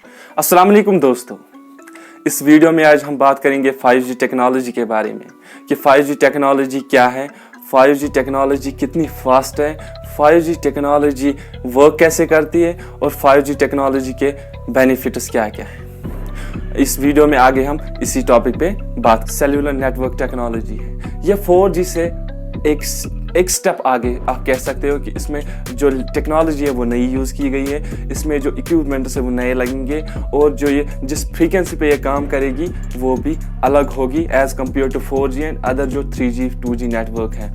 अस्सलाम वालेकुम दोस्तों, इस वीडियो में आज हम बात करेंगे 5G टेक्नोलॉजी के बारे में कि 5G टेक्नोलॉजी क्या है, 5G टेक्नोलॉजी कितनी फास्ट है, 5G टेक्नोलॉजी वर्क कैसे करती है और 5G टेक्नोलॉजी के बेनिफिट्स क्या क्या है। इस वीडियो में आगे हम इसी टॉपिक पे बात सेल्यूलर नेटवर्क टेक्नोलॉजी है। यह 4G से एक स्टेप आगे आप कह सकते हो कि इसमें जो टेक्नोलॉजी है वो नई यूज़ की गई है, इसमें जो इक्विपमेंट्स है वो नए लगेंगे और जो ये जिस फ्रीक्वेंसी पे ये काम करेगी वो भी अलग होगी as compare to 4G and other जो 3G 2G नेटवर्क है।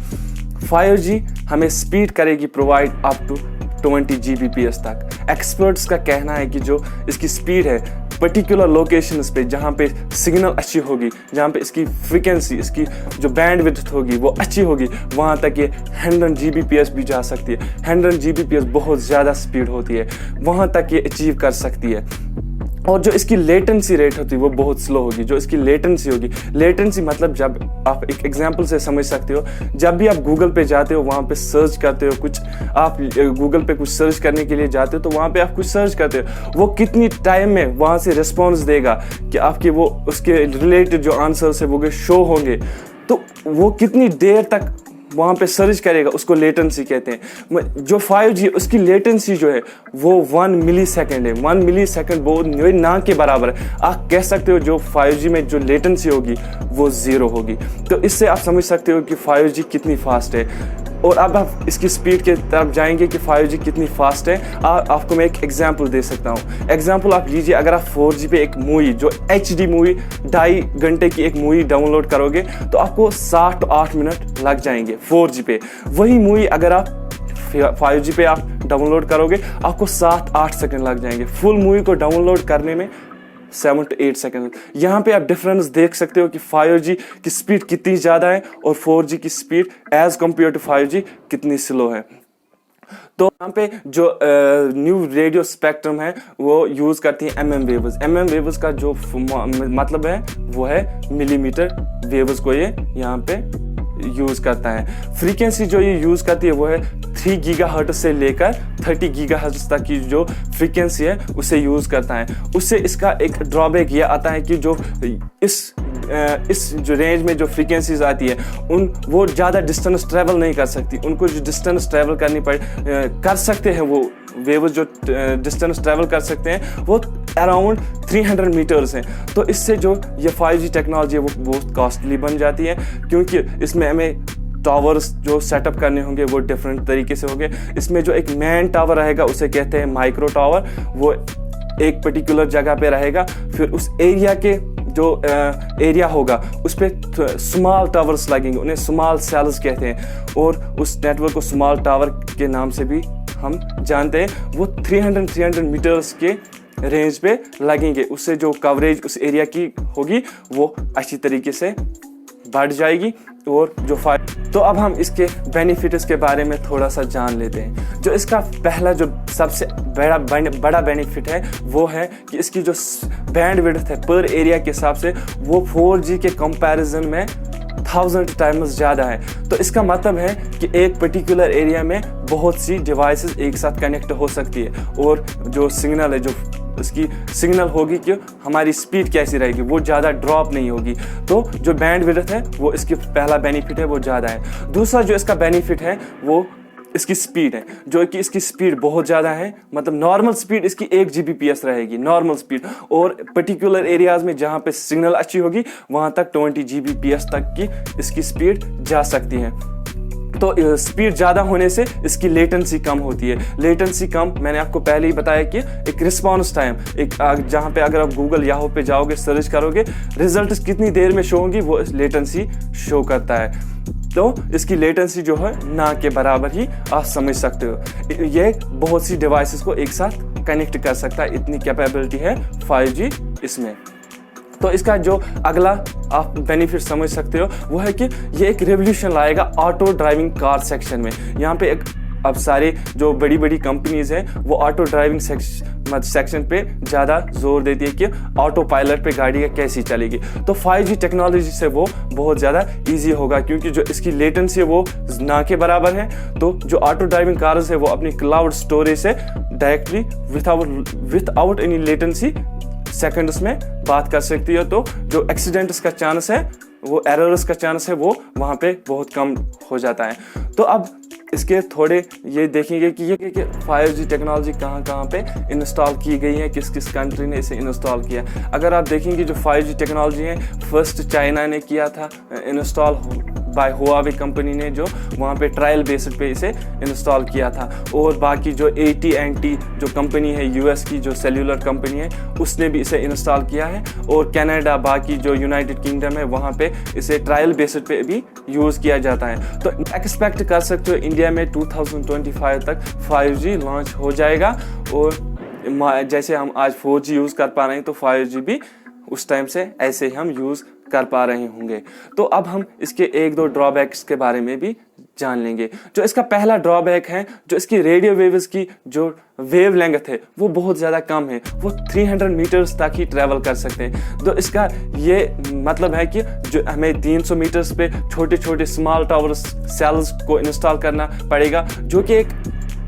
5G हमें स्पीड करेगी प्रोवाइड अप टू 20 Gbps तक। एक्सपर्ट्स का कहना है कि जो इसकी स्पीड है पर्टिकुलर लोकेशंस पे जहाँ पे सिग्नल अच्छी होगी, जहाँ पे इसकी फ्रीक्वेंसी, इसकी जो बैंडविड्थ होगी वो अच्छी होगी, वहाँ तक ये 100 Gbps भी जा सकती है। 100 Gbps बहुत ज़्यादा स्पीड होती है, वहाँ तक ये अचीव कर सकती है। और जो इसकी लेटेंसी रेट होती है वो बहुत स्लो होगी। जो इसकी लेटेंसी होगी, लेटेंसी मतलब जब आप एक एग्जांपल से समझ सकते हो, जब भी आप गूगल पे जाते हो, वहाँ पे सर्च करते हो कुछ, आप गूगल पे कुछ सर्च करने के लिए जाते हो तो वहाँ पे आप कुछ सर्च करते हो, वो कितनी टाइम में वहाँ से रिस्पॉन्स देगा कि आपके वो उसके रिलेटेड जो आंसर्स है वो शो होंगे, तो वो कितनी देर तक वहाँ पे सर्च करेगा, उसको लेटेंसी कहते हैं। जो 5G है उसकी लेटेंसी जो है वो 1 मिली सेकेंड है। 1 मिली सेकेंड वो ना के बराबर है। आप कह सकते हो जो 5G में जो लेटेंसी होगी वो 0 होगी। तो इससे आप समझ सकते हो कि 5G कितनी फास्ट है। और अब आप इसकी स्पीड के तरफ जाएंगे कि 5G कितनी फास्ट है। आपको मैं एक एग्जांपल दे सकता हूँ। एग्जांपल आप लीजिए, अगर आप 4G पे एक मूवी, जो HD मूवी 2.5 घंटे की एक मूवी डाउनलोड करोगे तो आपको 7 to 8 मिनट लग जाएंगे 4G पे। वही मूवी अगर आप 5G पे आप डाउनलोड करोगे आपको 7-8 सेकंड लग जाएंगे। फुल मूवी को डाउनलोड करने में 7 to 8 सेकंड। यहाँ पे आप डिफरेंस देख सकते हो कि 5G की स्पीड कितनी ज़्यादा है और 4G की speed as compare to 5G कितनी स्लो है। तो यहाँ पे जो न्यू रेडियो स्पेक्ट्रम है वो यूज़ करती है MM वेव्स। MM वेव्स का जो मतलब है वो है मिलीमीटर वेव्स को ये यहाँ पे यूज़ करता है। फ्रीक्वेंसी जो ये यूज़ करती है वो है 3 गीगाहर्ट्ज़ से लेकर 30 गीगाहर्ट्ज़ तक की जो फ्रीक्वेंसी है उसे यूज़ करता है। उससे इसका एक ड्रॉबैक ये आता है कि जो इस जो रेंज में जो फ्रीक्वेंसीज आती है वो ज़्यादा डिस्टेंस ट्रैवल नहीं कर सकती। उनको जो डिस्टेंस ट्रैवल कर सकते हैं, वो वेव्स जो डिस्टेंस ट्रैवल कर सकते हैं वो अराउंड 300 मीटर्स हैं। तो इससे जो ये 5G टेक्नोलॉजी है वो बहुत कॉस्टली बन जाती है, क्योंकि इसमें हमें टावर्स जो सेटअप करने होंगे वो डिफरेंट तरीके से होंगे। इसमें जो एक मेन टावर रहेगा उसे कहते हैं माइक्रो टावर, वो एक पर्टिकुलर जगह पे रहेगा। फिर उस एरिया के जो एरिया होगा उस पर स्मॉल टावर्स लगेंगे, उन्हें स्मॉल सेल्स कहते हैं और उस नेटवर्क को स्मॉल टावर के नाम से भी हम जानते हैं। वो 300 मीटर्स के रेंज पे लगेंगे। उससे जो कवरेज उस एरिया की होगी वो अच्छी तरीके से बढ़ जाएगी। और जो तो अब हम इसके बेनिफिट्स के बारे में थोड़ा सा जान लेते हैं। जो इसका पहला जो सबसे बड़ा बेनिफिट है वो है कि इसकी जो बैंडविड्थ है पर एरिया के हिसाब से वो 4G के कंपैरिजन में 1000 टाइम्स ज़्यादा है। तो इसका मतलब है कि एक पर्टिकुलर एरिया में बहुत सी डिवाइसेस एक साथ कनेक्ट हो सकती है और जो सिग्नल है, जो इसकी सिग्नल होगी कि हमारी स्पीड कैसी रहेगी, वो ज़्यादा ड्रॉप नहीं होगी। तो जो बैंडविड्थ है वो इसकी पहला बेनिफिट है, वो ज़्यादा है। दूसरा जो इसका बेनिफिट है वो इसकी स्पीड है, जो कि इसकी स्पीड बहुत ज़्यादा है। मतलब नॉर्मल स्पीड इसकी 1 Gbps रहेगी नॉर्मल स्पीड, और पर्टिकुलर एरियाज़ में जहाँ पे सिग्नल अच्छी होगी वहाँ तक 20 Gbps तक की इसकी स्पीड जा सकती है। तो स्पीड ज़्यादा होने से इसकी लेटेंसी कम होती है। लेटेंसी कम, मैंने आपको पहले ही बताया कि एक रिस्पॉन्स टाइम, एक जहाँ पे अगर आप गूगल याहू पे जाओगे सर्च करोगे रिजल्ट कितनी देर में शो होंगी वो लेटेंसी शो करता है। तो इसकी लेटेंसी जो है ना के बराबर ही आप समझ सकते हो। ये बहुत सी डिवाइसेस को एक साथ कनेक्ट कर सकता है, इतनी कैपेबिलिटी है 5G इसमें। तो इसका जो अगला आप बेनिफिट समझ सकते हो वो है कि ये एक रेवोल्यूशन लाएगा ऑटो ड्राइविंग कार सेक्शन में। यहाँ पे एक अब सारे जो बड़ी बड़ी कंपनीज हैं वो ऑटो ड्राइविंग सेक्शन पे ज़्यादा जोर देती है कि ऑटो पायलट पे गाड़ी कैसी चलेगी। तो 5G टेक्नोलॉजी से वो बहुत ज़्यादा इजी होगा, क्योंकि जो इसकी लेटेंसी है वो ना के बराबर है। तो जो ऑटो ड्राइविंग कार्स है वो अपनी क्लाउड स्टोरेज से directly without any latency seconds में बात कर सकती है। तो जो एक्सीडेंट्स का चांस है, वो एरर्स का चांस है, वो वहाँ पे बहुत कम हो जाता है। तो अब इसके थोड़े ये देखेंगे कि ये 5G टेक्नोलॉजी कहाँ पे इंस्टॉल की गई है, किस किस कंट्री ने इसे इंस्टॉल किया। अगर आप देखेंगे जो 5G टेक्नोलॉजी है फर्स्ट चाइना ने किया था इंस्टॉल बाय हुआवे कंपनी ने, जो वहाँ पे ट्रायल बेसिस पे इसे इंस्टॉल किया था। और बाकी जो AT&T जो कंपनी है US की, जो सेल्यूलर कंपनी है, उसने भी इसे इंस्टॉल किया है। और कनाडा, बाकी जो यूनाइटेड किंगडम है, वहाँ पे इसे ट्रायल बेसिस पे भी यूज़ किया जाता है। तो एक्सपेक्ट कर सकते हो इंडिया में 2025 तक 5G लॉन्च हो जाएगा। और जैसे हम आज 4G यूज़ कर पा रहे हैं, तो 5G भी उस टाइम से ऐसे ही हम यूज़ कर पा रहे होंगे। तो अब हम इसके एक दो ड्रॉबैक्स के बारे में भी जान लेंगे। जो इसका पहला ड्रॉबैक है, जो इसकी रेडियो वेव्स की जो वेव लेंथ है वो बहुत ज़्यादा कम है, वो 300 मीटर्स तक ही ट्रैवल कर सकते हैं। तो इसका ये मतलब है कि जो हमें 300 मीटर्स पे छोटे छोटे स्मॉल टावर सेल्स को इंस्टॉल करना पड़ेगा, जो कि एक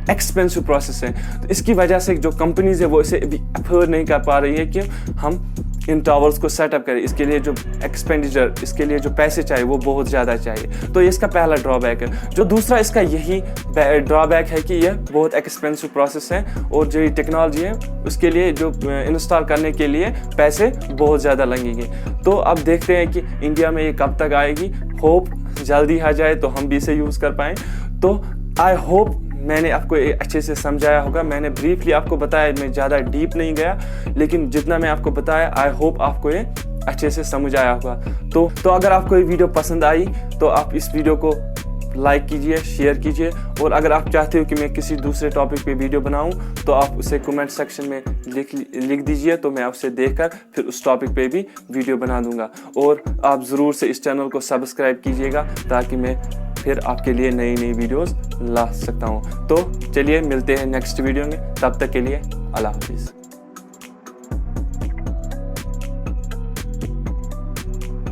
एक्सपेंसिव प्रोसेस है। तो इसकी वजह से जो कंपनीज है वो इसे अभी अफोर्ड नहीं कर पा रही है कि हम इन टावर्स को सेटअप करें। इसके लिए जो एक्सपेंडिचर, इसके लिए जो पैसे चाहिए वो बहुत ज़्यादा चाहिए। तो इसका पहला ड्रॉबैक है। जो दूसरा इसका यही ड्रॉबैक है कि यह बहुत एक्सपेंसिव प्रोसेस है, और जो टेक्नोलॉजी है उसके लिए जो इंस्टॉल करने के लिए पैसे बहुत ज़्यादा लगेंगे। तो अब देखते हैं कि इंडिया में ये कब तक आएगी। होप जल्दी आ जाए तो हम भी इसे यूज़ कर पाएँ। तो आई होप मैंने आपको अच्छे से समझाया होगा। मैंने ब्रीफली आपको बताया, मैं ज़्यादा डीप नहीं गया, लेकिन जितना मैं आपको बताया आई होप आपको ये अच्छे से समझ आया होगा। तो अगर आपको ये वीडियो पसंद आई तो आप इस वीडियो को लाइक कीजिए, शेयर कीजिए। और अगर आप चाहते हो कि मैं किसी दूसरे टॉपिक पे वीडियो बनाऊं तो आप उसे कमेंट सेक्शन में लिख दीजिए, तो मैं उससे देखकर फिर उस टॉपिक पे भी वीडियो बना दूंगा। और आप ज़रूर से इस चैनल को सब्सक्राइब कीजिएगा, ताकि मैं फिर आपके लिए नई नई वीडियोस ला सकता हूँ। तो चलिए मिलते हैं नेक्स्ट वीडियो में, तब तक के लिए अल्लाह हाफिज़।